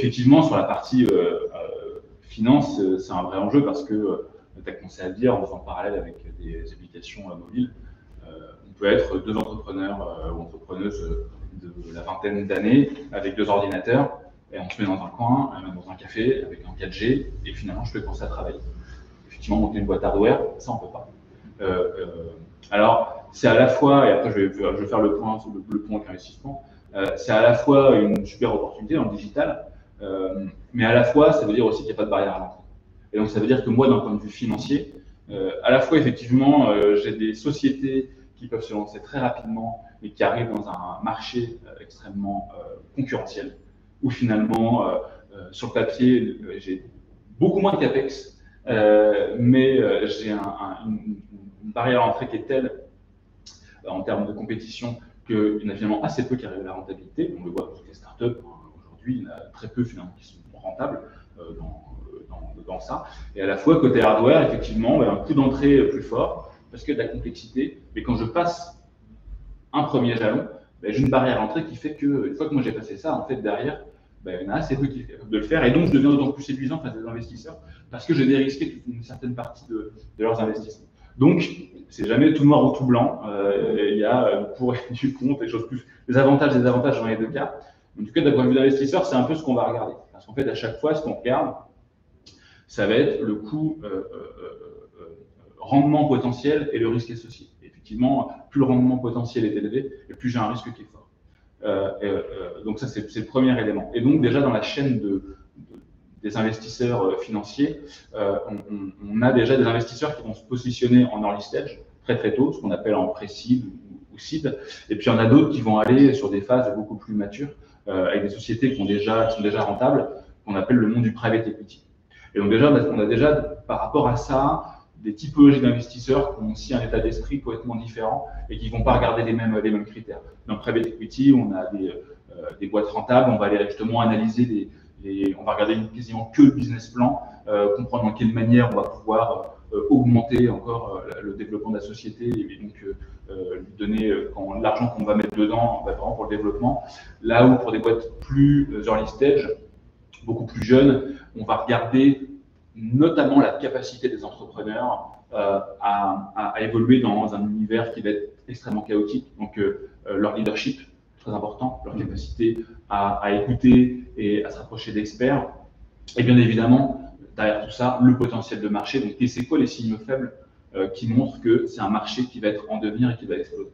effectivement, sur la partie finance, c'est un vrai enjeu parce que tu as commencé à le dire en faisant parallèle avec des applications mobiles. On peut être deux entrepreneurs ou entrepreneuses de la vingtaine d'années avec deux ordinateurs et on se met dans un coin, dans un café avec un 4G et finalement je peux commencer à travailler. Effectivement, monter une boîte hardware, ça on peut pas. Alors, c'est à la fois, et après je vais faire le point sur le point avec l'investissement, c'est à la fois une super opportunité dans le digital, mais à la fois, ça veut dire aussi qu'il n'y a pas de barrière à l'entrée. Et donc, ça veut dire que moi, d'un point de vue financier, à la fois, effectivement, j'ai des sociétés qui peuvent se lancer très rapidement et qui arrivent dans un marché extrêmement concurrentiel, où finalement, sur le papier, j'ai beaucoup moins de capex, mais j'ai une barrière à l'entrée qui est telle en termes de compétition qu'il y en a finalement assez peu qui arrivent à la rentabilité. On le voit avec les startups. Aujourd'hui, il y en a très peu finalement qui sont rentables dans ça. Et à la fois, côté hardware, effectivement, un coût d'entrée plus fort parce qu'il y a de la complexité. Mais quand je passe un premier jalon, j'ai une barrière à l'entrée qui fait que, une fois que moi j'ai passé ça, en fait, derrière, il y en a assez peu qui sont capables de le faire. Et donc, je deviens d'autant plus séduisant face à des investisseurs parce que j'ai dérisqué une certaine partie de leurs investissements. Donc, c'est jamais tout noir ou tout blanc. Il y a pour et du contre, des choses plus. Les avantages et les avantages dans les deux cas. En tout cas, d'un point de vue d'investisseur, c'est un peu ce qu'on va regarder. Parce qu'en fait, à chaque fois, ce qu'on regarde, ça va être le coût rendement potentiel et le risque associé. Et effectivement, plus le rendement potentiel est élevé, et plus j'ai un risque qui est fort. Donc ça, c'est le premier élément. Et donc déjà dans la chaîne des investisseurs financiers, on a déjà des investisseurs qui vont se positionner en early stage très très tôt, ce qu'on appelle en pré-seed ou seed. Et puis il y en a d'autres qui vont aller sur des phases beaucoup plus matures, avec des sociétés qui sont déjà rentables, qu'on appelle le monde du private equity. Et donc déjà, on a déjà par rapport à ça des typologies d'investisseurs qui ont aussi un état d'esprit complètement différent et qui ne vont pas regarder les mêmes critères. Dans le private equity, on a des boîtes rentables, on va aller justement analyser on va regarder quasiment que le business plan, comprendre dans quelle manière on va pouvoir augmenter encore le développement de la société et donc lui donner l'argent qu'on va mettre dedans vraiment pour le développement. Là où pour des boîtes plus early stage, beaucoup plus jeunes, on va regarder notamment la capacité des entrepreneurs à évoluer dans un univers qui va être extrêmement chaotique. Donc leur leadership, très important, leur capacité à écouter et à se rapprocher d'experts. Et bien évidemment, derrière tout ça, le potentiel de marché. Donc, c'est quoi les signaux faibles qui montrent que c'est un marché qui va être en devenir et qui va exploser.